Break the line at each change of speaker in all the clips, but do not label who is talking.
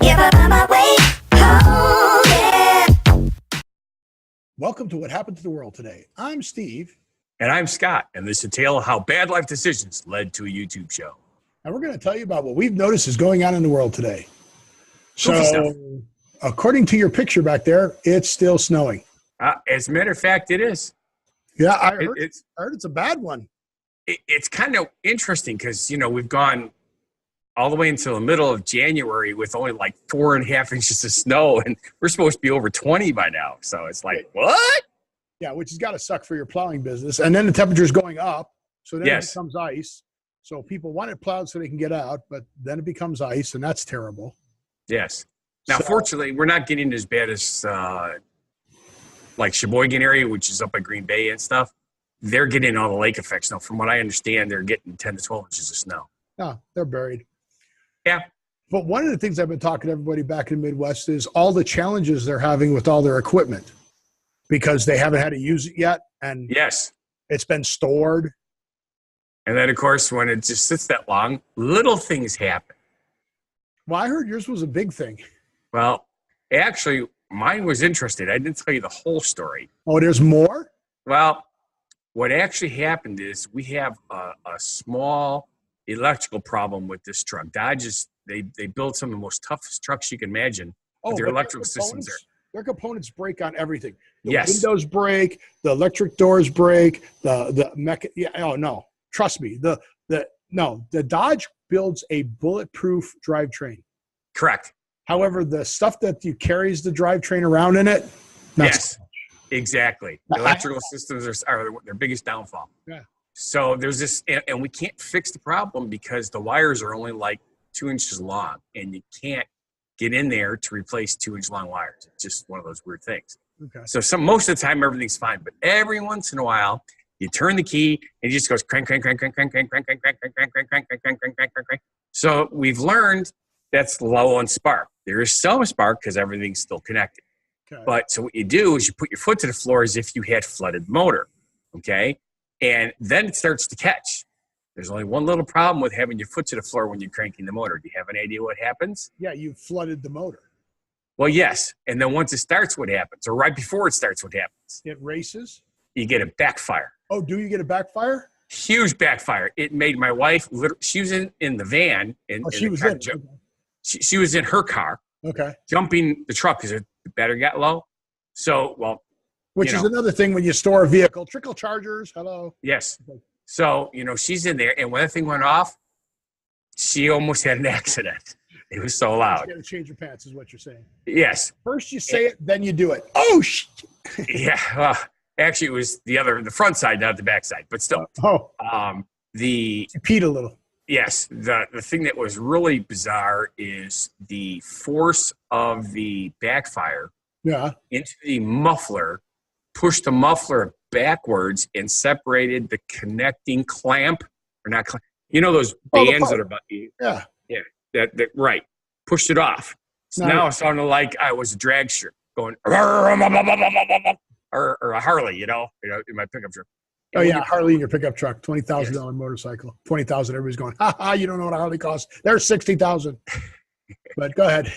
If I find my way home, yeah.
Welcome to What Happened to the World Today. I'm Steve.
And I'm Scott, and this is a tale of how bad life decisions led to a YouTube show.
And we're going to tell you about what we've noticed is going on in the world today.
Goofy stuff.
So, according to your picture back there, it's still snowing.
As a matter of fact, it is.
Yeah, I heard it's a bad one.
It's kind of interesting because, we've gone all the way until the middle of January with only like 4.5 inches of snow, and we're supposed to be over 20 by now. So it's like, what?
Yeah, which has got to suck for your plowing business. And then the temperature's going up, so then
Yes.
it becomes ice. So people want it plowed so they can get out, but then it becomes ice, and that's terrible.
Yes. Now,
So-
fortunately, we're not getting as bad as like Sheboygan area, which is up by Green Bay and stuff. They're getting all the lake effects now. From what I understand, they're getting 10 to 12 inches of snow.
No, they're buried.
Yeah.
But one of the things I've been talking to everybody back in the Midwest is all the challenges they're having with all their equipment because they haven't had to use it yet, and
Yes.
it's been stored.
And then, of course, when it just sits that long, little things happen.
Well, I heard yours was a big thing.
Well, actually, mine was interesting. I didn't tell you the whole story.
Oh, there's more?
Well, what actually happened is we have a small electrical problem with this truck. Dodge is, they build some of the most toughest trucks you can imagine.
Oh,
Their
but
electrical systems are.
Their components break on everything. The
Yes.
windows break, the electric doors break, no. Trust me. The Dodge builds a bulletproof drivetrain.
Correct.
However, the stuff that you carries the drivetrain around in it, not
Yes, exactly. The electrical systems are their biggest downfall.
Yeah.
So there's this, and we can't fix the problem because the wires are only like 2 inches long, and you can't get in there to replace 2-inch long wires. It's just one of those weird things.
Okay.
So most of the time everything's fine, but every once in a while you turn the key and it just goes crank, crank, crank, crank, crank, crank, crank, crank, crank, crank, crank, crank, crank, crank, crank, crank, crank, crank. So we've learned that's low on spark. There is some spark because everything's still connected.
Okay.
But so what you do is you put your foot to the floor as if you had flooded motor, okay? And then it starts to catch. There's only one little problem with having your foot to the floor when you're cranking the motor. Do you have an idea what happens?
Yeah, you flooded the motor.
Well, yes. And then once it starts, what happens? Or right before it starts, what happens?
It races.
You get a backfire.
Oh, do you get a backfire?
Huge backfire. It made my wife, she was in the van.
She was in.
She was in her car,
Okay.
jumping the truck because the battery got low. So, well,
Which is another thing when you store a vehicle. Trickle chargers. Hello.
yes. So, she's in there, and when that thing went off, she almost had an accident. It was so
You
loud.
got to change your pants, is what you're saying.
Yes.
First you say it, then you do it. Oh,
Yeah. Well, actually, it was the front side, not the back side, but still.
Oh,
The
you peed a little.
Yes, the thing that was really bizarre is the force of the backfire
Yeah.
into the muffler pushed the muffler backwards and separated the connecting clamp, or not clamp, those
Oh, the
bands that
pipe.
are about you.
Yeah.
Yeah, that right. Pushed it off. So now it sounded like I was a dragster going, or a Harley, in my pickup truck.
Oh, yeah, Harley in your pickup truck, $20,000 motorcycle. 20,000. Everybody's going, you don't know what a Harley costs. There's 60,000. But go ahead.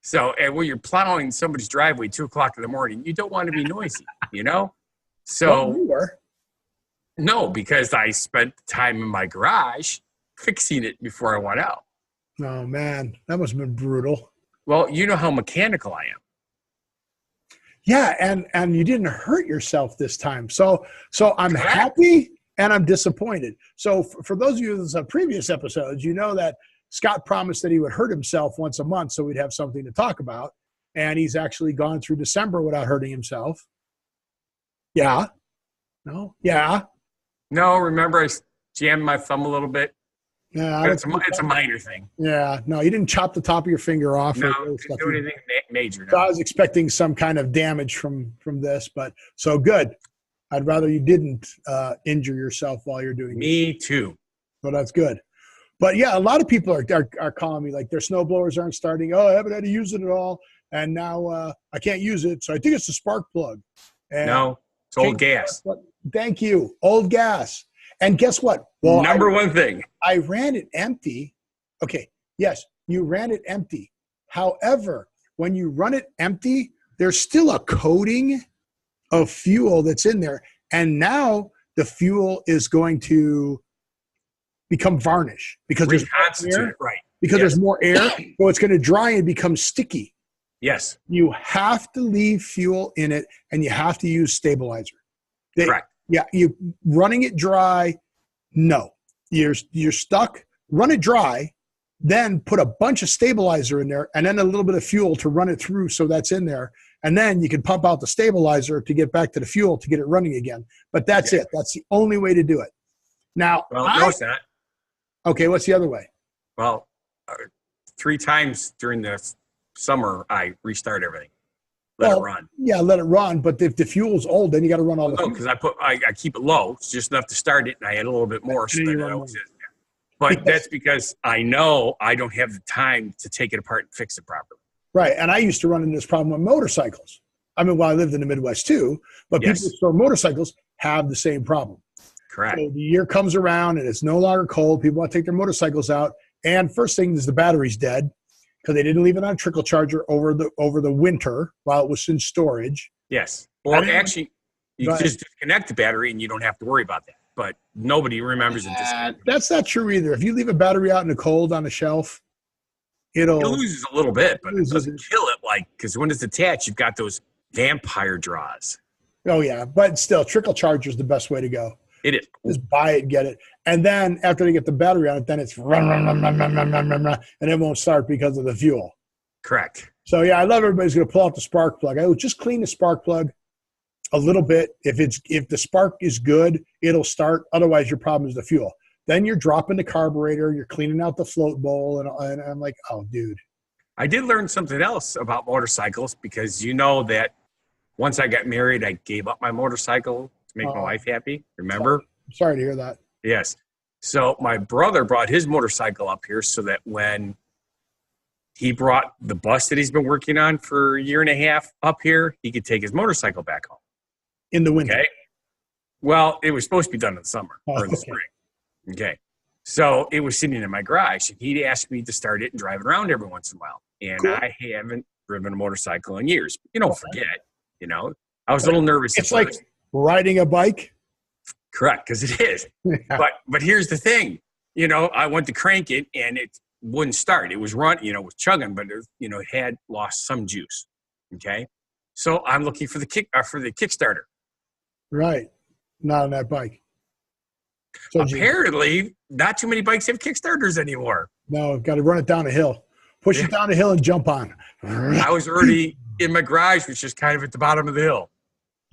So, and when you're plowing somebody's driveway 2 o'clock in the morning, you don't want to be noisy, So,
Well, you were.
no, because I spent time in my garage fixing it before I went out.
Oh, man, that must have been brutal.
Well, you know how mechanical I am.
Yeah, and you didn't hurt yourself this time. So I'm
Correct.
happy and I'm disappointed. So for those of you in the previous episodes, you know that Scott promised that he would hurt himself once a month so we'd have something to talk about. And he's actually gone through December without hurting himself. Yeah. No? Yeah.
No, remember I jammed my thumb a little bit?
Yeah.
But it's a minor thing.
Yeah. No, you didn't chop the top of your finger off.
No,
or
didn't
stuff.
do anything major.
So
No.
I was expecting some kind of damage from this, but so good. I'd rather you didn't injure yourself while you're doing
Me too.
So that's good. But yeah, a lot of people are calling me like their snow blowers aren't starting. Oh, I haven't had to use it at all. And now I can't use it. So I think it's the spark plug. And
No, it's old gas.
Thank you. Old gas. And guess what? Well,
Number one thing.
I ran it empty. Okay. Yes. You ran it empty. However, when you run it empty, there's still a coating of fuel that's in there. And now the fuel is going to become varnish because there's more air.
Right.
Because there's more air. So it's going to dry and become sticky.
Yes.
You have to leave fuel in it, and you have to use stabilizer.
Correct.
Yeah, you running it dry, no. You're stuck. Run it dry, then put a bunch of stabilizer in there, and then a little bit of fuel to run it through so that's in there. And then you can pump out the stabilizer to get back to the fuel to get it running again. But that's it. That's the only way to do it. Now,
no, it's not.
Okay, what's the other way?
Well, 3 times during the summer, I restart everything. Let it run.
Yeah, let it run. But if the fuel's old, then you got to run all the fuel.
No, because I keep it low. It's just enough to start it, and I add a little bit more. So that it always is. But that's because I know I don't have the time to take it apart and fix it properly.
Right. And I used to run into this problem with motorcycles. I mean, well, I lived in the Midwest too, but people who store motorcycles have the same problem.
Correct.
So the year comes around and it's no longer cold. People want to take their motorcycles out. And first thing is the battery's dead because they didn't leave it on a trickle charger over the winter while it was in storage.
Yes. Or actually, you can just disconnect the battery and you don't have to worry about that. But nobody remembers it.
That's not true either. If you leave a battery out in the cold on the shelf, it
loses a little bit, but it doesn't kill it. Because when it's attached, you've got those vampire draws.
Oh, yeah. But still, trickle charger is the best way to go.
It is.
Just buy it, get it. And then after they get the battery on it, then it's run, and it won't start because of the fuel.
Correct.
So, yeah, I love everybody's going to pull out the spark plug. I would just clean the spark plug a little bit. If the spark is good, it'll start. Otherwise, your problem is the fuel. Then you're dropping the carburetor. You're cleaning out the float bowl. And I'm like, oh, dude.
I did learn something else about motorcycles because you know that once I got married, I gave up my motorcycle to make my wife happy. Remember?
Sorry to hear that.
Yes. So my brother brought his motorcycle up here so that when he brought the bus that he's been working on for a year and a half up here, he could take his motorcycle back home.
In the winter.
Okay. Well, it was supposed to be done in the summer or in the spring. Okay. So it was sitting in my garage, and he'd ask me to start it and drive it around every once in a while. And I haven't driven a motorcycle in years. You don't forget, I was a little nervous.
It's like riding a bike.
Correct, because it is. But here's the thing. I went to crank it, and it wouldn't start. It was it was chugging, but it had lost some juice. Okay. So I'm looking for the Kickstarter.
Right. Not on that bike. So
apparently, not too many bikes have Kickstarters anymore.
No, got to run it down a hill. Push it down a hill and jump on.
I was already in my garage, which is kind of at the bottom of the hill.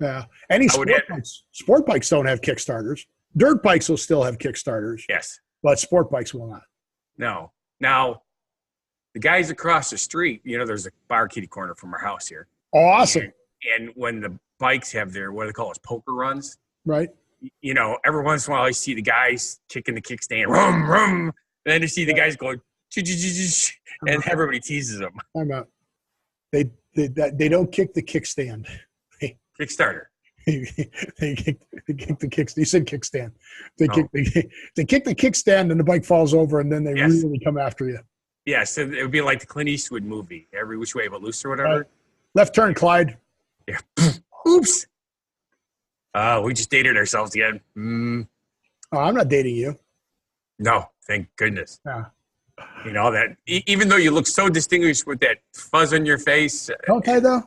Yeah. Any sport bikes don't have Kickstarters. Dirt bikes will still have Kickstarters.
Yes.
But sport bikes will not.
No. Now, the guys across the street, there's a bar kitty corner from our house here.
Awesome.
And when the bikes have their, what do they call it, poker runs?
Right.
Every once in a while, I see the guys kicking the kickstand, rum, rum. And then you see the guys going, and everybody teases them.
I'm out. They don't kick the kickstand.
Kickstarter.
they kick the kickstand. You said kickstand. They kick the kickstand, and the bike falls over, and then they really come after you.
Yes, it would be like the Clint Eastwood movie, Every Which Way But Loose or whatever.
Right. Left turn, Clyde.
Yeah. Oops. We just dated ourselves again.
Oh, I'm not dating you.
No, thank goodness.
Yeah.
That even though you look so distinguished with that fuzz on your face.
Okay, though.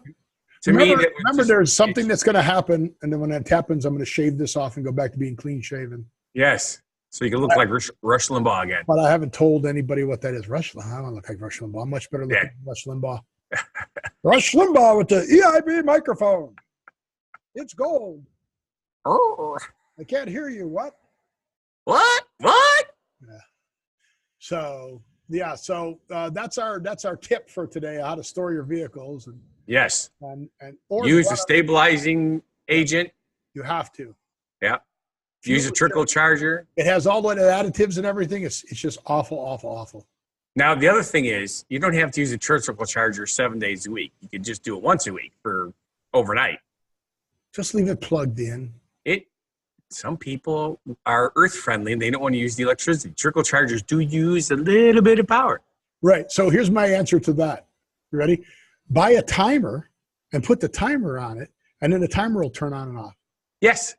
Remember,
there's something that's going to happen, and then when that happens, I'm going to shave this off and go back to being clean shaven.
Yes. So you can look like Rush Limbaugh again.
But I haven't told anybody what that is. Rush Limbaugh. I don't look like Rush Limbaugh. I'm much better looking than Rush Limbaugh. Rush Limbaugh with the EIB microphone. It's gold.
Oh.
I can't hear you. What?
What?
Yeah. So that's our tip for today: how to store your vehicles. And
yes.
And
use a stabilizing agent.
You have to.
Yeah. Use a trickle charger.
It has all the additives and everything. It's just awful.
Now, the other thing is you don't have to use a trickle charger 7 days a week. You could just do it once a week for overnight.
Just leave it plugged in.
Some people are earth friendly and they don't want to use the electricity. Trickle chargers do use a little bit of power.
Right. So here's my answer to that. You ready? Buy a timer and put the timer on it, and then the timer will turn on and off.
Yes.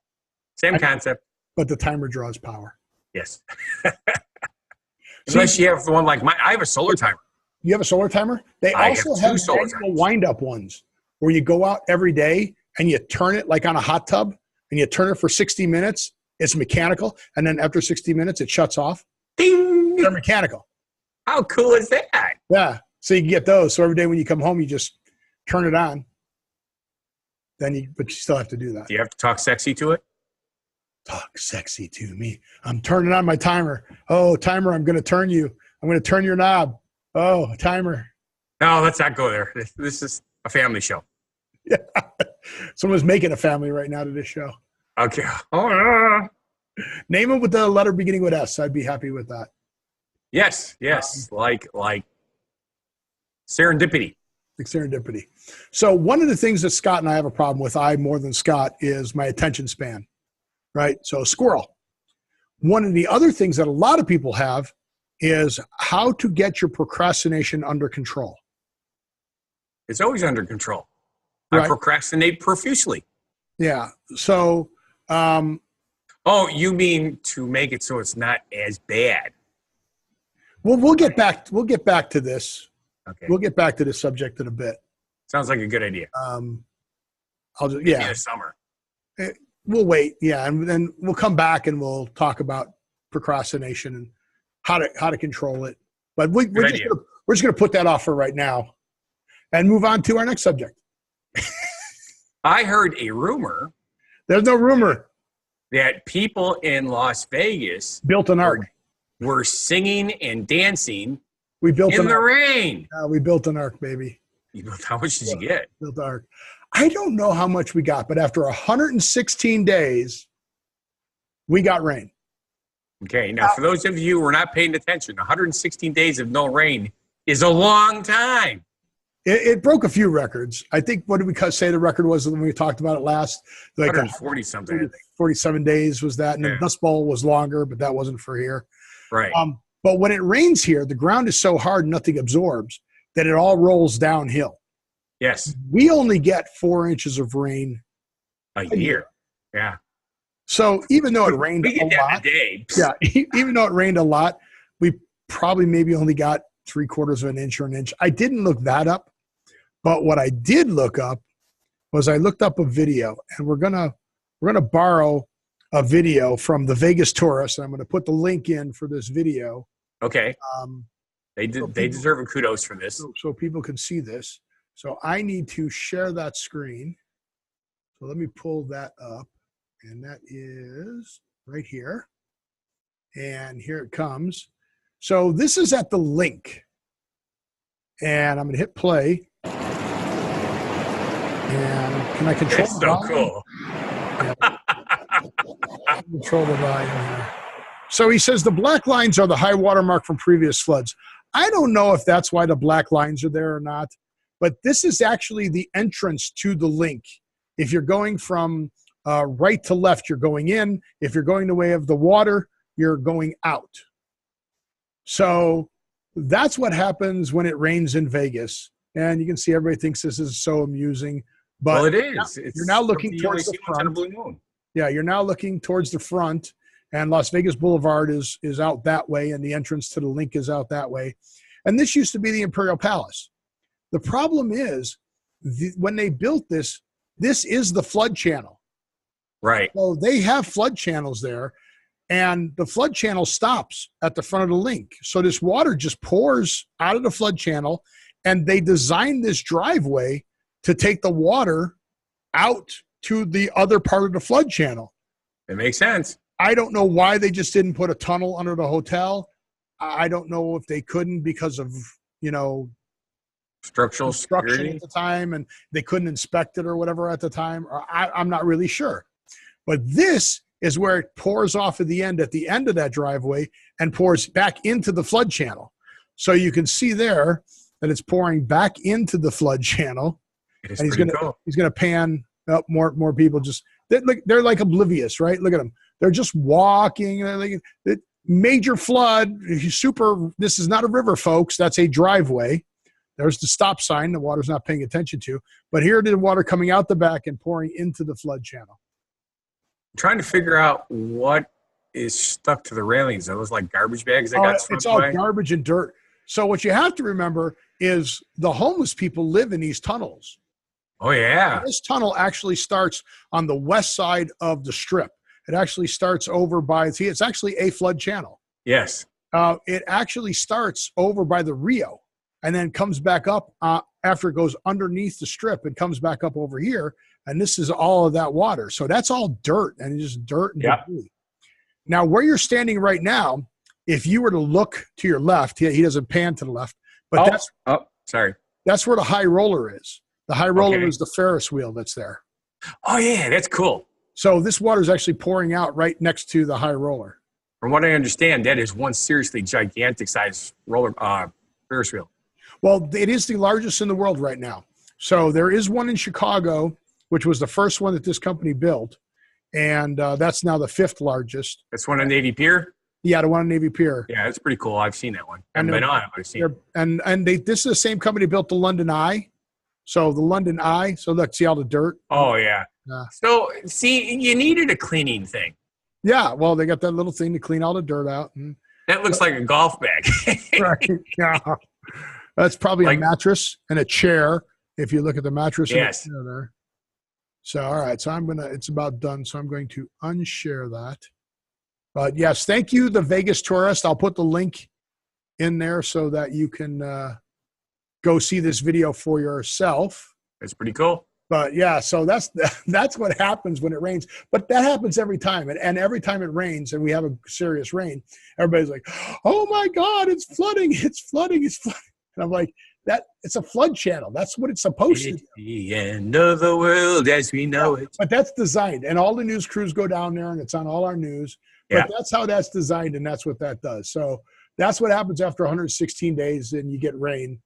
Same concept.
But the timer draws power.
Yes. Unless you have the one like mine. I have a solar timer.
You have a solar timer? They also have manual wind-up ones where you go out every day and you turn it like on a hot tub, and you turn it for 60 minutes. It's mechanical. And then after 60 minutes, it shuts off.
Ding!
They're mechanical.
How cool is that?
Yeah. So you can get those. So every day when you come home, you just turn it on. But you still have to do that.
Do you have to talk sexy to it?
Talk sexy to me. I'm turning on my timer. Oh, timer, I'm going to turn you. I'm going to turn your knob. Oh, timer.
No, let's not go there. This is a family show.
Yeah. Someone's making a family right now to this show.
Okay. Oh,
Name it with the letter beginning with S. I'd be happy with that.
Yes. Like serendipity.
Like serendipity. So one of the things that Scott and I have a problem with, I more than Scott, is my attention span. Right? So squirrel. One of the other things that a lot of people have is how to get your procrastination under control.
It's always under control.
Right.
I procrastinate profusely.
Yeah. So,
oh, you mean to make it so it's not as bad?
Well, we'll get back to this.
Okay.
We'll get back to this subject in a bit.
Sounds like a good idea.
I'll just,
in the summer.
We'll wait. Yeah. And then we'll come back and we'll talk about procrastination and how to control it. But we're just going to put that off for right now and move on to our next subject.
I heard a rumor.
There's no rumor.
That people in Las Vegas
built an ark.
Were singing and dancing
in the
rain.
We built an ark, baby.
How much did you get?
Built an ark. I don't know how much we got, but after 116 days, we got rain.
Okay. Now, for those of you who are not paying attention, 116 days of no rain is a long time.
It broke a few records. I think, what did we say the record was when we talked about it last? Like
140 something.
47 days was that. And the Dust Bowl was longer, but that wasn't for here.
Right.
But when it rains here, the ground is so hard, nothing absorbs, that it all rolls downhill.
Yes.
We only get 4 inches of rain
a year. Yeah.
So even though it rained a lot, even though it rained a lot, we probably maybe only got 3/4 of an inch or an inch. I didn't look that up, but what I did look up was I looked up a video, and we're gonna borrow a video from the Vegas tourist, and I'm gonna put the link in for this video.
Okay. They deserve a kudos for this,
so people can see this. So I need to share that screen. So let me pull that up, and that is right here. And here it comes. So this is at the link, and I'm going to hit play. And can I control the volume?
So cool.
Control the volume here. So he says the black lines are the high water mark from previous floods. I don't know if that's why the black lines are there or not, but this is actually the entrance to the link. If you're going from right to left, you're going in. If you're going the way of the water, you're going out. So that's what happens when it rains in Vegas. And you can see everybody thinks this is so amusing. But
well, it is.
You're now looking towards the front. Yeah, you're now looking towards the front. And Las Vegas Boulevard is out that way, and the entrance to the link is out that way. And this used to be the Imperial Palace. The problem is, when they built this is the flood channel.
Right.
So they have flood channels there, and the flood channel stops at the front of the link. So this water just pours out of the flood channel, and they designed this driveway to take the water out to the other part of the flood channel.
It makes sense.
I don't know why they just didn't put a tunnel under the hotel. I don't know if they couldn't because of,
structural
construction at the time, and they couldn't inspect it or whatever at the time. I'm not really sure. But this is where it pours off at the end of that driveway and pours back into the flood channel. So you can see there that it's pouring back into the flood channel.
It is
and he's gonna pan up more people. They're like oblivious, right? Look at them. They're just walking. Major flood. This is not a river, folks. That's a driveway There's the stop sign the water's not paying attention to. But here the water coming out the back and pouring into the flood channel.
I'm trying to figure out what is stuck to the railings. Are those like garbage bags that got swept
It's all
away?
garbage and dirt. So what you have to remember is the homeless people live in these tunnels.
Oh, yeah.
This tunnel actually starts on the west side of the strip. It actually starts over by, it's actually a flood channel.
Yes.
It actually starts over by the Rio and then comes back up after it goes underneath the strip and comes back up over here. And this is all of that water. So that's all dirt and just dirt and debris. Now, where you're standing right now, if you were to look to your left, he doesn't pan to the left, but that's where the high roller is. The high roller is the Ferris wheel that's there.
Oh, yeah, that's cool.
So this water is actually pouring out right next to the high roller.
From what I understand, that is one seriously gigantic size roller Ferris wheel.
Well, it is the largest in the world right now. So there is one in Chicago, which was the first one that this company built. And that's now the 5th largest.
That's one on Navy Pier?
Yeah, the one on Navy Pier.
Yeah, that's pretty cool. I've seen that one. I haven't been on it, but I've seen it.
And this is the same company that built the London Eye. So the London Eye. So look, see all the dirt?
Oh, yeah. So, see, you needed a cleaning thing.
Yeah, well, they got that little thing to clean all the dirt out.
That looks like a golf bag.
Right, yeah. That's probably a mattress and a chair, if you look at the mattress and the chair there. So, all right, so it's about done, so I'm going to unshare that. But, yes, thank you, the Vegas tourist. I'll put the link in there so that you can go see this video for yourself.
That's pretty cool.
But yeah, so that's what happens when it rains. But that happens every time. And every time it rains and we have a serious rain, everybody's like, oh my God, it's flooding, it's flooding, it's flooding. And I'm like, it's a flood channel. That's what it's supposed to do.
The end of the world as we know it.
But that's designed. And all the news crews go down there and it's on all our news. But that's how that's designed and that's what that does. So that's what happens after 116 days and you get rain.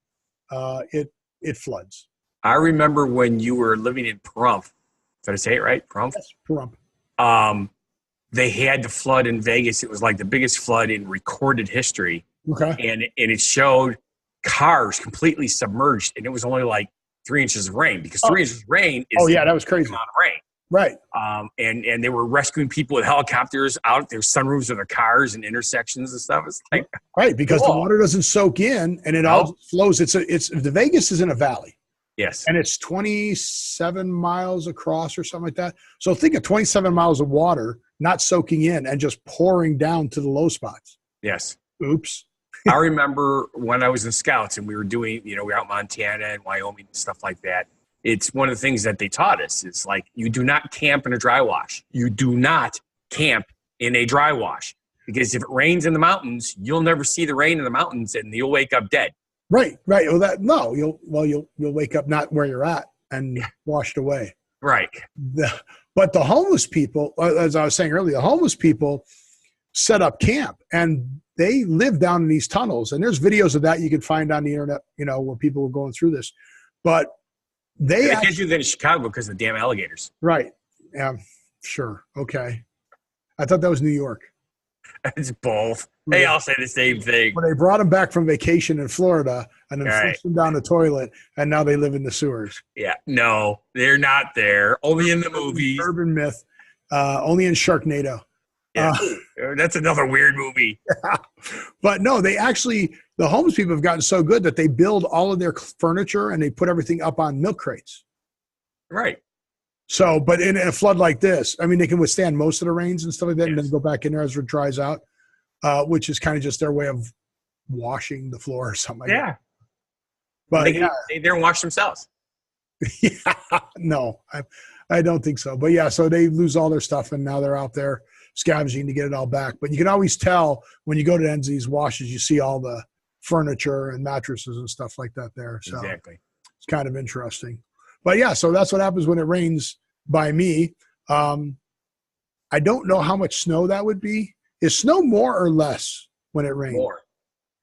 It floods.
I remember when you were living in Pahrump. Did I say it right? Pahrump?
Yes, Pahrump.
They had the flood in Vegas. It was like the biggest flood in recorded history.
Okay.
And it showed cars completely submerged, and it was only like 3 inches of rain because 3 inches of rain is
that was crazy
amount of rain.
Right.
And they were rescuing people with helicopters out their sunroofs of their cars and intersections and stuff. It's like
right because the water doesn't soak in and it all flows. It's the Vegas is in a valley.
Yes.
And it's 27 miles across or something like that. So think of 27 miles of water not soaking in and just pouring down to the low spots.
Yes.
Oops.
I remember when I was in Scouts and we were doing, we're out in Montana and Wyoming and stuff like that. It's one of the things that they taught us. It's like, you do not camp in a dry wash. You do not camp in a dry wash because if it rains in the mountains, you'll never see the rain in the mountains and you'll wake up dead.
Right. Well, you'll wake up not where you're at and washed away.
Right.
But the homeless people, as I was saying earlier, the homeless people set up camp and they live down in these tunnels. And there's videos of that you can find on the internet, where people were going through this. But they
can't do that in Chicago because of the damn alligators.
Right. Yeah. Sure. Okay. I thought that was New York.
It's both. They all say the same thing.
When they brought them back from vacation in Florida and then flushed them down the toilet, and now they live in the sewers.
Yeah, no, they're not there. Only in the movies.
Urban myth. Only in Sharknado.
Yeah, that's another weird movie.
But no, the homeless people have gotten so good that they build all of their furniture and they put everything up on milk crates.
Right.
So, but in a flood like this, I mean, they can withstand most of the rains and stuff like that and then go back in there as it dries out, which is kind of just their way of washing the floor or something like that. But
they don't wash themselves.
No, I don't think so. But yeah, so they lose all their stuff and now they're out there scavenging to get it all back. But you can always tell when you go to ends of these washes, you see all the furniture and mattresses and stuff like that there. So
exactly.
It's kind of interesting. But yeah, so that's what happens when it rains by me. I don't know how much snow that would be. Is snow more or less when it rains?
More.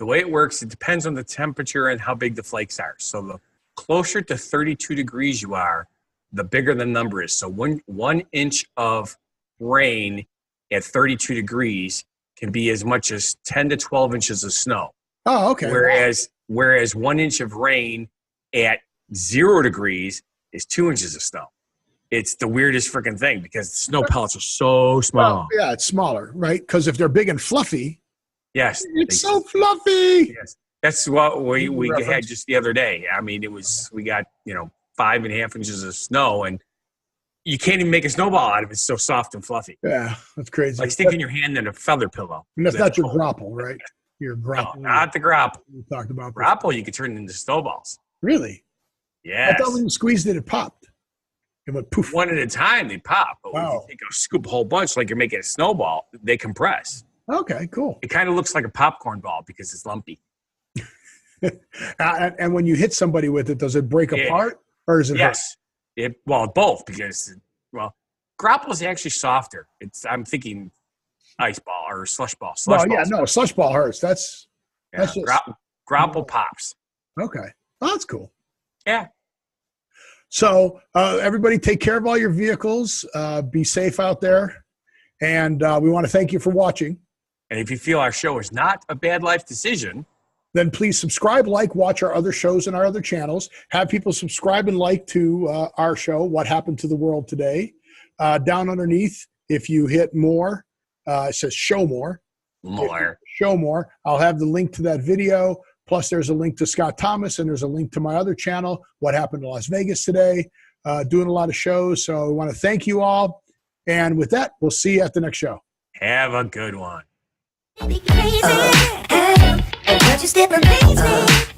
The way it works, it depends on the temperature and how big the flakes are. So the closer to 32 degrees you are, the bigger the number is. So one inch of rain at 32 degrees can be as much as 10 to 12 inches of snow.
Oh, okay.
Whereas whereas 1 inch of rain at 0 degrees is 2 inches of snow. It's the weirdest freaking thing because the snow pellets are so small.
Well, yeah, it's smaller, right? Because if they're big and fluffy,
yes,
it's so fluffy.
Yes, that's what we had just the other day. I mean, we got 5.5 inches of snow, and you can't even make a snowball out of it. It's so soft and fluffy.
Yeah, that's crazy.
Like sticking your hand in a feather pillow.
And that's not your grapple, right? Your grapple.
No, not the grapple.
We talked about
grapple. You could turn it into snowballs.
Really?
Yes.
I thought when you squeezed it, it popped. It went poof.
One at a time, they pop. But when you take a scoop a whole bunch, like you're making a snowball, they compress.
Okay, cool.
It kind of looks like a popcorn ball because it's lumpy.
And when you hit somebody with it, does it break apart or is it?
Yes. Both because grapple is actually softer. I'm thinking ice ball or slush ball. Slush
ball hurts. That's just
grapple pops.
Okay, that's cool.
Yeah.
So everybody take care of all your vehicles. Be safe out there. And we want to thank you for watching.
And if you feel our show is not a bad life decision,
then please subscribe, watch our other shows and our other channels. Have people subscribe and like to our show, What Happened to the World Today. Down underneath, if you hit more, it says show more. Show more. I'll have the link to that video. Plus, there's a link to Scott Thomas, and there's a link to my other channel, What Happened to Las Vegas Today. Doing a lot of shows. So I want to thank you all. And with that, we'll see you at the next show.
Have a good one.
Crazy, hey, just it amaze me.